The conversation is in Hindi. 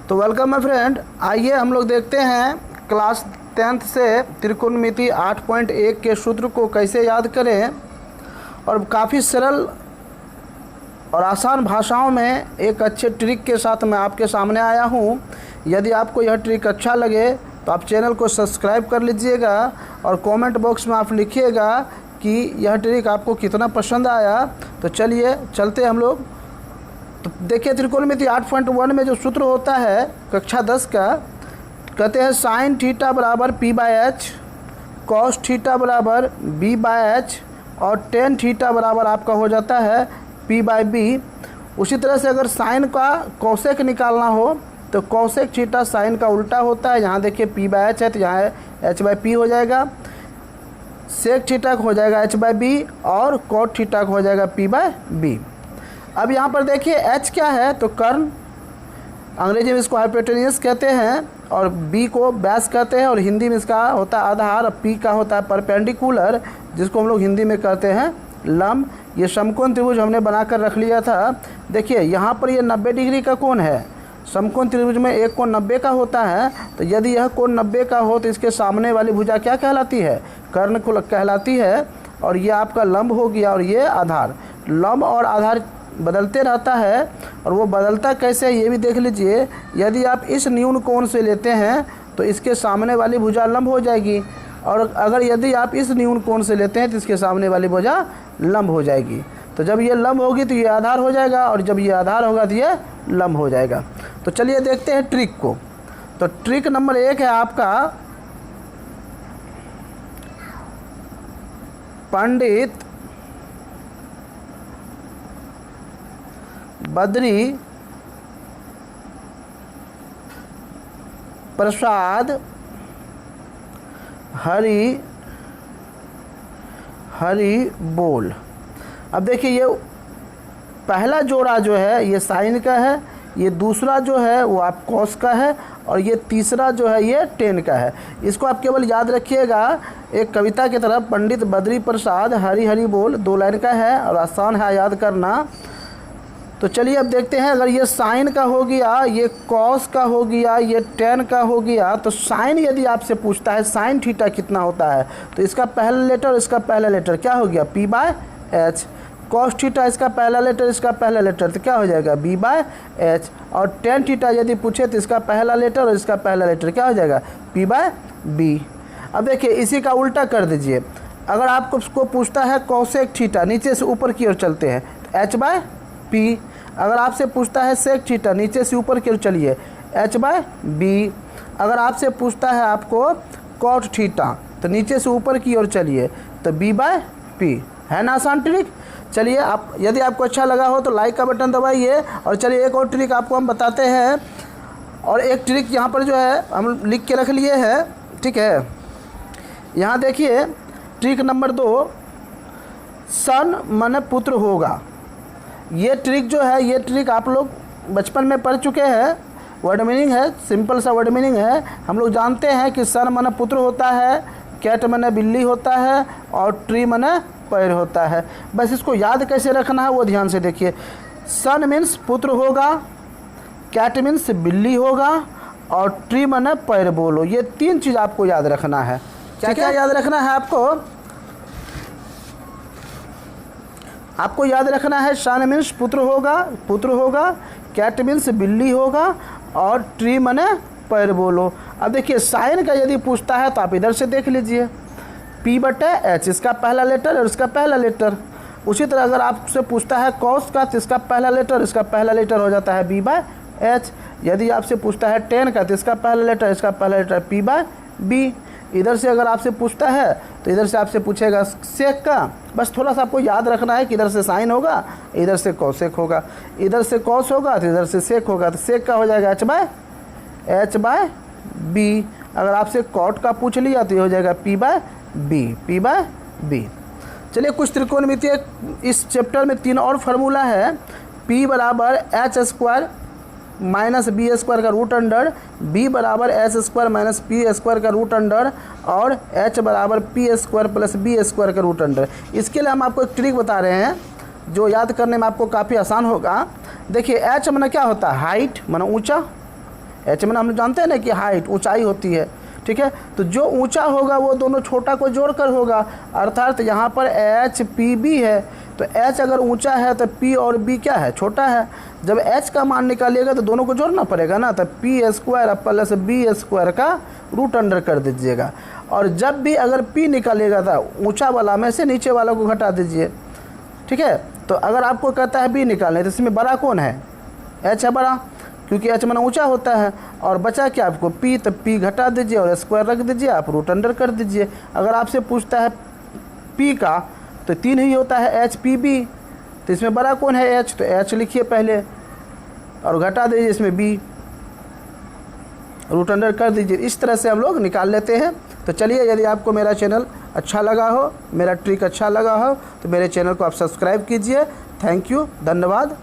तो वेलकम माय फ्रेंड, आइए हम लोग देखते हैं क्लास 10th से त्रिकोणमिति 8.1 के सूत्र को कैसे याद करें। और काफ़ी सरल और आसान भाषाओं में एक अच्छे ट्रिक के साथ मैं आपके सामने आया हूँ। यदि आपको यह ट्रिक अच्छा लगे तो आप चैनल को सब्सक्राइब कर लीजिएगा और कमेंट बॉक्स में आप लिखिएगा कि यह ट्रिक आपको कितना पसंद आया। तो चलिए चलते हम लोग। तो देखिए, त्रिकोणमिति 8.1 में जो सूत्र होता है कक्षा 10 का, कहते हैं साइन थीटा बराबर p/h, कॉस थीटा बराबर b/h और टेन थीटा बराबर आपका हो जाता है p/b। उसी तरह से अगर साइन का कौसेक निकालना हो तो कौसेक थीटा साइन का उल्टा होता है। यहाँ देखिए p/h है तो यहाँ h/p हो जाएगा, सेक थीटा हो जाएगा h/b और कॉट थीटा हो जाएगा p/b। अब यहाँ पर देखिए h क्या है तो कर्ण, अंग्रेजी में इसको हाइपोटेन्यूस कहते हैं और b को व्यास कहते हैं और हिंदी में इसका होता है आधार और p का होता है परपेंडिकुलर, जिसको हम लोग हिंदी में कहते हैं लंब। ये समकोण त्रिभुज हमने बनाकर रख लिया था। देखिए यहाँ पर ये 90 डिग्री का कोण है। समकोण त्रिभुज में एक कोण 90 का होता है, तो यदि यह कोण 90 का हो तो इसके सामने वाली भुजा क्या कहलाती है? कर्ण को कहलाती है। और ये आपका लंब हो गया और ये आधार। लंब और आधार बदलते रहता है और वो बदलता कैसे है ये भी देख लीजिए। यदि आप इस न्यून कोण से लेते हैं तो इसके सामने वाली भुजा लंब हो जाएगी, और अगर यदि आप इस न्यून कोण से लेते हैं तो इसके सामने वाली भुजा लंब हो जाएगी। तो जब ये लंब होगी तो ये आधार हो जाएगा और जब ये आधार होगा तो ये लंब हो जाएगा। तो चलिए देखते हैं ट्रिक को। तो ट्रिक नंबर 1 है आपका पंडित बद्री प्रसाद हरि बोल। अब देखिए ये पहला जोड़ा जो है ये साइन का है, ये दूसरा जो है वो आप कॉस का है और ये तीसरा जो है ये टेन का है। इसको आप केवल याद रखिएगा एक कविता की तरह, पंडित बद्री प्रसाद हरि बोल, 2 लाइन का है और आसान है याद करना। तो चलिए अब देखते हैं, अगर ये साइन का हो गया, ये कॉस का हो गया, ये टेन का हो गया, तो साइन यदि आपसे पूछता है साइन थीटा कितना होता है तो इसका पहला लेटर इसका पहला लेटर क्या हो गया? p/h। कॉस थीटा इसका पहला लेटर इसका पहला लेटर तो क्या हो जाएगा? b/h। और टेन थीटा यदि पूछे तो इसका पहला लेटर और इसका पहला लेटर क्या हो जाएगा? p/b। अब देखिए इसी का उल्टा कर दीजिए। अगर आपको उसको पूछता है कॉसेक थीटा, नीचे से ऊपर की ओर चलते हैं तो h/p। अगर आपसे पूछता है सेक थीटा, नीचे से ऊपर की ओर चलिए h/b। अगर आपसे पूछता है आपको कॉट थीटा तो नीचे से ऊपर की ओर चलिए तो b/p। है ना आसान ट्रिक? चलिए आप, यदि आपको अच्छा लगा हो तो लाइक का बटन दबाइए। और चलिए एक और ट्रिक आपको हम बताते हैं। और एक ट्रिक यहाँ पर जो है हम लिख के रख लिए हैं, ठीक है। यहाँ देखिए ट्रिक नंबर 2, सन मन पुत्र होगा। ये ट्रिक जो है, ये ट्रिक आप लोग बचपन में पढ़ चुके हैं। वर्ड मीनिंग है, सिंपल सा वर्ड मीनिंग है। हम लोग जानते हैं कि सन माने पुत्र होता है, कैट माने बिल्ली होता है और ट्री माने पैर होता है। बस इसको याद कैसे रखना है वो ध्यान से देखिए। सन मीन्स पुत्र होगा, कैट मीन्स बिल्ली होगा और ट्री माने पैर बोलो। ये 3 चीज़ आपको याद रखना है। क्या क्या याद रखना है आपको याद रखना है। सन मीन्स पुत्र होगा, कैट मीन्स बिल्ली होगा और ट्री माने पैर बोलो। अब देखिए साइन का यदि पूछता है तो आप इधर से देख लीजिए p/h, इसका पहला लेटर और इसका पहला लेटर। उसी तरह अगर आपसे पूछता है कॉस का तो इसका पहला लेटर इसका पहला लेटर हो जाता है b/h। यदि आपसे पूछता है टेन का तो इसका पहला लेटर इसका पहला लेटर p/b। इधर से अगर आपसे पूछता है तो इधर से आपसे पूछेगा सेक का। बस थोड़ा सा आपको याद रखना है कि इधर से साइन होगा, इधर से कॉसेक होगा, इधर से कॉस होगा तो इधर से सेक होगा। तो सेक का हो जाएगा h/b। अगर आपसे कॉट का पूछ लिया तो ये हो जाएगा p/b। चलिए कुछ त्रिकोणमितीय इस चैप्टर में 3 और फार्मूला है। p बराबर h² माइनस b² का रूट अंडर, b बराबर h² माइनस p² का रूट अंडर और h बराबर p² प्लस b² का रूट अंडर। इसके लिए हम आपको एक ट्रिक बता रहे हैं जो याद करने में आपको काफ़ी आसान होगा। देखिए h माने क्या होता है? हाइट माने ऊंचा, एच मैंने हम जानते हैं ना कि हाइट, ऊंचाई होती है, ठीक है। तो जो ऊंचा होगा वो दोनों छोटा को जोड़कर होगा, अर्थात यहाँ पर एच पी बी है, तो एच अगर ऊंचा है तो पी और बी क्या है, छोटा है। जब एच का मान निकालिएगा तो दोनों को जोड़ना पड़ेगा ना, तो P square plus B square का रूट अंडर कर दीजिएगा। और जब भी अगर पी निकालिएगा तो ऊंचा वाला में से नीचे वाला को घटा दीजिए, ठीक है। तो अगर आपको कहता है बी निकालने, तो इसमें बड़ा कौन है, एच है बड़ा, क्योंकि एच माना ऊंचा होता है। और बचा क्या आपको पी, तो पी घटा दीजिए और स्क्वायर रख दीजिए, आप रूट अंडर कर दीजिए। अगर आपसे पूछता है पी का, तो 3 ही होता है एच पी बी, तो इसमें बड़ा कौन है एच, तो एच लिखिए पहले और घटा दीजिए इसमें बी, रूट अंडर कर दीजिए। इस तरह से हम लोग निकाल लेते हैं। तो चलिए, यदि आपको मेरा चैनल अच्छा लगा हो, मेरा ट्रिक अच्छा लगा हो, तो मेरे चैनल को आप सब्सक्राइब कीजिए। थैंक यू, धन्यवाद।